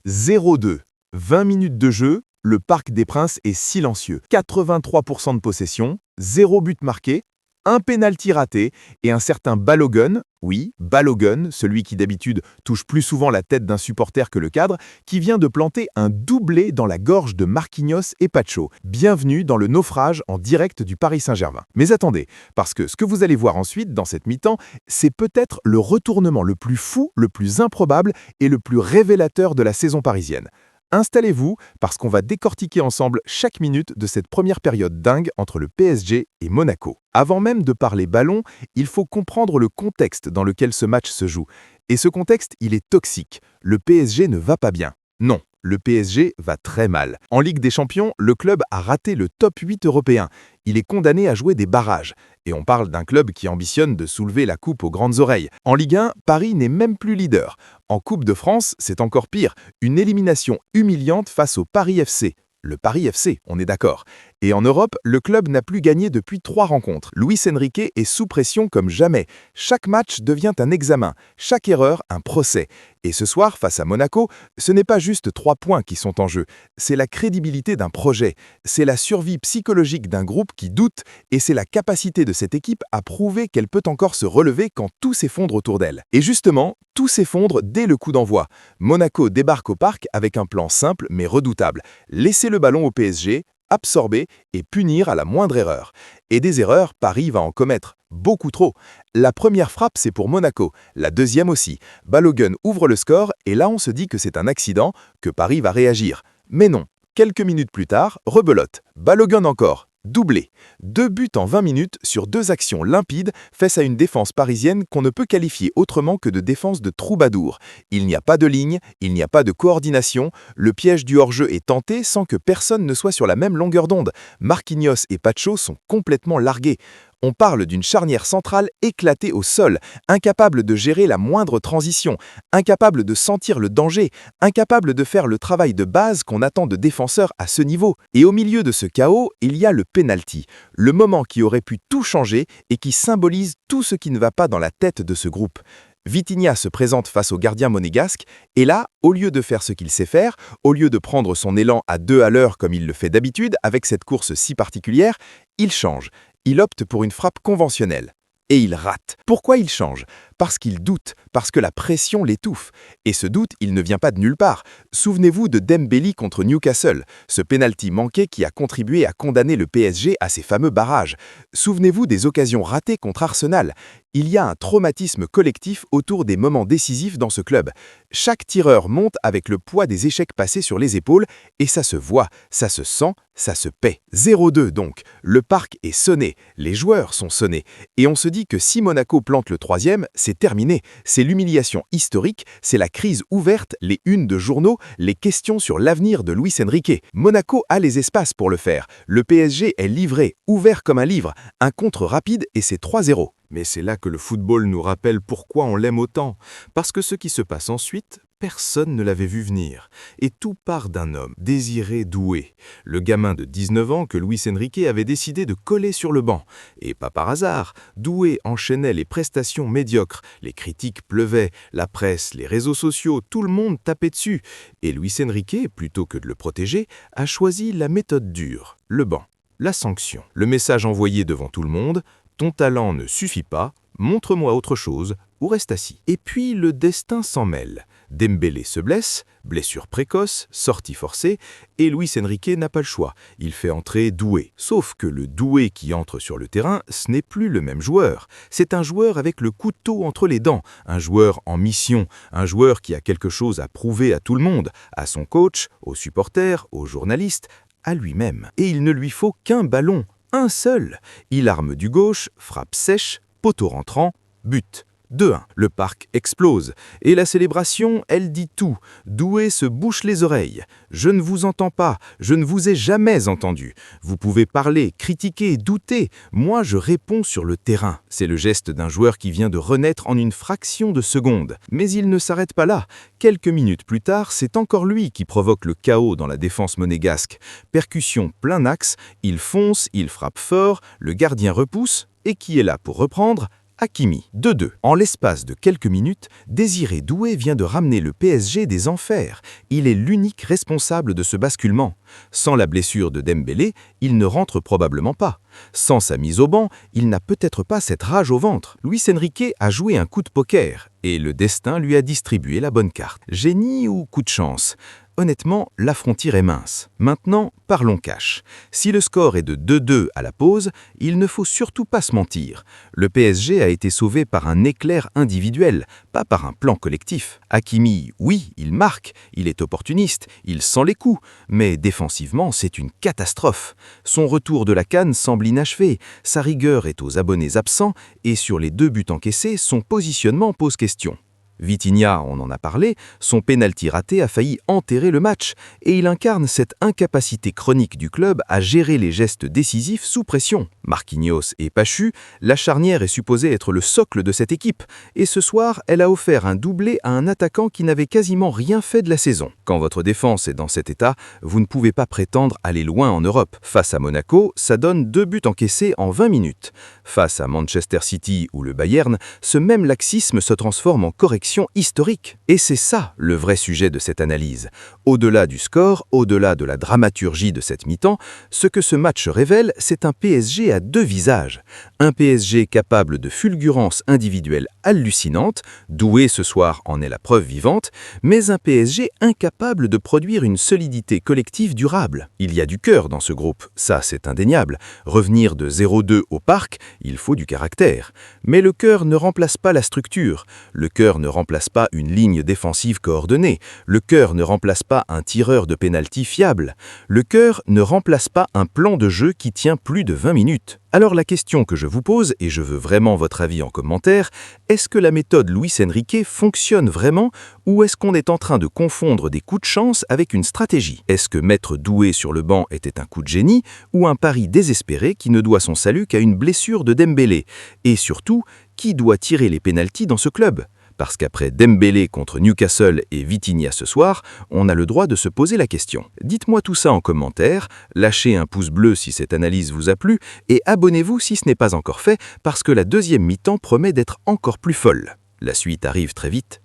0-2. 20 minutes de jeu, le Parc des Princes est silencieux. 83% de possession, 0 but marqué, un pénalty raté et un certain Balogun, oui, Balogun, celui qui d'habitude touche plus souvent la tête d'un supporter que le cadre, qui vient de planter un doublé dans la gorge de Marquinhos et Pacho. Bienvenue dans le naufrage en direct du Paris Saint-Germain. Mais attendez, parce que ce que vous allez voir ensuite dans cette mi-temps, c'est peut-être le retournement le plus fou, le plus improbable et le plus révélateur de la saison parisienne. Installez-vous, parce qu'on va décortiquer ensemble chaque minute de cette première période dingue entre le PSG et Monaco. Avant même de parler ballon, il faut comprendre le contexte dans lequel ce match se joue. Et ce contexte, il est toxique. Le PSG ne va pas bien. Non, le PSG va très mal. En Ligue des Champions, le club a raté le top 8 européen. Il est condamné à jouer des barrages. Et on parle d'un club qui ambitionne de soulever la coupe aux grandes oreilles. En Ligue 1, Paris n'est même plus leader. En Coupe de France, c'est encore pire. Une élimination humiliante face au Paris FC. Le Paris FC, on est d'accord. Et en Europe, le club n'a plus gagné depuis 3 rencontres. Luis Enrique est sous pression comme jamais. Chaque match devient un examen, chaque erreur un procès. Et ce soir, face à Monaco, ce n'est pas juste 3 points qui sont en jeu. C'est la crédibilité d'un projet, c'est la survie psychologique d'un groupe qui doute, et c'est la capacité de cette équipe à prouver qu'elle peut encore se relever quand tout s'effondre autour d'elle. Et justement, tout s'effondre dès le coup d'envoi. Monaco débarque au parc avec un plan simple mais redoutable. Laisser le ballon au PSG, absorber et punir à la moindre erreur. Et des erreurs, Paris va en commettre. Beaucoup trop. La première frappe, c'est pour Monaco. La deuxième aussi. Balogun ouvre le score et là on se dit que c'est un accident, que Paris va réagir. Mais non. Quelques minutes plus tard, rebelote. Balogun encore. Doublé. 2 buts en 20 minutes sur 2 actions limpides face à une défense parisienne qu'on ne peut qualifier autrement que de défense de troubadour. Il n'y a pas de ligne, il n'y a pas de coordination, le piège du hors-jeu est tenté sans que personne ne soit sur la même longueur d'onde. Marquinhos et Pacho sont complètement largués. On parle d'une charnière centrale éclatée au sol, incapable de gérer la moindre transition, incapable de sentir le danger, incapable de faire le travail de base qu'on attend de défenseurs à ce niveau. Et au milieu de ce chaos, il y a le penalty, le moment qui aurait pu tout changer et qui symbolise tout ce qui ne va pas dans la tête de ce groupe. Vitinha se présente face au gardien monégasque et là, au lieu de faire ce qu'il sait faire, au lieu de prendre son élan à 2 à l'heure comme il le fait d'habitude avec cette course si particulière, il change. Il opte pour une frappe conventionnelle. Et il rate. Pourquoi il change? Parce qu'il doute, parce que la pression l'étouffe. Et ce doute, il ne vient pas de nulle part. Souvenez-vous de Dembélé contre Newcastle, ce penalty manqué qui a contribué à condamner le PSG à ses fameux barrages. Souvenez-vous des occasions ratées contre Arsenal. Il y a un traumatisme collectif autour des moments décisifs dans ce club. Chaque tireur monte avec le poids des échecs passés sur les épaules et ça se voit, ça se sent, ça se paie. 0-2 donc. Le parc est sonné, les joueurs sont sonnés. Et on se dit que si Monaco plante le 3e, c'est terminé. C'est l'humiliation historique, c'est la crise ouverte, les unes de journaux, les questions sur l'avenir de Luis Enrique. Monaco a les espaces pour le faire. Le PSG est livré, ouvert comme un livre. Un contre rapide et c'est 3-0. Mais c'est là que le football nous rappelle pourquoi on l'aime autant. Parce que ce qui se passe ensuite, personne ne l'avait vu venir. Et tout part d'un homme, Désiré Doué, le gamin de 19 ans que Luis Enrique avait décidé de coller sur le banc. Et pas par hasard, Doué enchaînait les prestations médiocres, les critiques pleuvaient, la presse, les réseaux sociaux, tout le monde tapait dessus. Et Luis Enrique, plutôt que de le protéger, a choisi la méthode dure, le banc, la sanction. Le message envoyé devant tout le monde: ton talent ne suffit pas, montre-moi autre chose ou reste assis. Et puis le destin s'en mêle. Dembélé se blesse, blessure précoce, sortie forcée, et Luis Enrique n'a pas le choix. Il fait entrer Doué. Sauf que le Doué qui entre sur le terrain, ce n'est plus le même joueur. C'est un joueur avec le couteau entre les dents, un joueur en mission, un joueur qui a quelque chose à prouver à tout le monde, à son coach, aux supporters, aux journalistes, à lui-même. Et il ne lui faut qu'un ballon. Un seul. Il arme du gauche, frappe sèche, poteau rentrant, but. 2-1. Le parc explose. Et la célébration, elle dit tout. Doué se bouche les oreilles. Je ne vous entends pas. Je ne vous ai jamais entendu. Vous pouvez parler, critiquer, douter. Moi, je réponds sur le terrain. C'est le geste d'un joueur qui vient de renaître en une fraction de seconde. Mais il ne s'arrête pas là. Quelques minutes plus tard, c'est encore lui qui provoque le chaos dans la défense monégasque. Percussion plein axe. Il fonce, il frappe fort. Le gardien repousse. Et qui est là pour reprendre? Hakimi, 2-2. En l'espace de quelques minutes, Désiré Doué vient de ramener le PSG des enfers. Il est l'unique responsable de ce basculement. Sans la blessure de Dembélé, il ne rentre probablement pas. Sans sa mise au banc, il n'a peut-être pas cette rage au ventre. Luis Enrique a joué un coup de poker et le destin lui a distribué la bonne carte. Génie ou coup de chance ? Honnêtement, la frontière est mince. Maintenant, parlons cash. Si le score est de 2-2 à la pause, il ne faut surtout pas se mentir. Le PSG a été sauvé par un éclair individuel, pas par un plan collectif. Hakimi, oui, il marque, il est opportuniste, il sent les coups, mais défensivement, c'est une catastrophe. Son retour de la CAN semble inachevé, sa rigueur est aux abonnés absents et sur les 2 buts encaissés, son positionnement pose question. Vitinha, on en a parlé, son pénalty raté a failli enterrer le match et il incarne cette incapacité chronique du club à gérer les gestes décisifs sous pression. Marquinhos et Pachu, la charnière est supposée être le socle de cette équipe et ce soir, elle a offert un doublé à un attaquant qui n'avait quasiment rien fait de la saison. Quand votre défense est dans cet état, vous ne pouvez pas prétendre aller loin en Europe. Face à Monaco, ça donne 2 buts encaissés en 20 minutes. Face à Manchester City ou le Bayern, ce même laxisme se transforme en correction historique. Et c'est ça le vrai sujet de cette analyse. Au-delà du score, au-delà de la dramaturgie de cette mi-temps, ce que ce match révèle, c'est un PSG à 2 visages. Un PSG capable de fulgurances individuelles hallucinantes, Doué ce soir en est la preuve vivante, mais un PSG incapable de produire une solidité collective durable. Il y a du cœur dans ce groupe, ça c'est indéniable. Revenir de 0-2 au parc, il faut du caractère. Mais le cœur ne remplace pas la structure. Le cœur ne remplace pas une ligne défensive coordonnée. Le cœur ne remplace pas un tireur de pénalty fiable. Le cœur ne remplace pas un plan de jeu qui tient plus de 20 minutes. Alors la question que je vous pose, et je veux vraiment votre avis en commentaire, est-ce que la méthode Luis Enrique fonctionne vraiment ou est-ce qu'on est en train de confondre des coups de chance avec une stratégie? Est-ce que mettre Doué sur le banc était un coup de génie ou un pari désespéré qui ne doit son salut qu'à une blessure de Dembélé? Et surtout, qui doit tirer les pénaltys dans ce club? Parce qu'après Dembélé contre Newcastle et Vitinha ce soir, on a le droit de se poser la question. Dites-moi tout ça en commentaire, lâchez un pouce bleu si cette analyse vous a plu et abonnez-vous si ce n'est pas encore fait parce que la deuxième mi-temps promet d'être encore plus folle. La suite arrive très vite.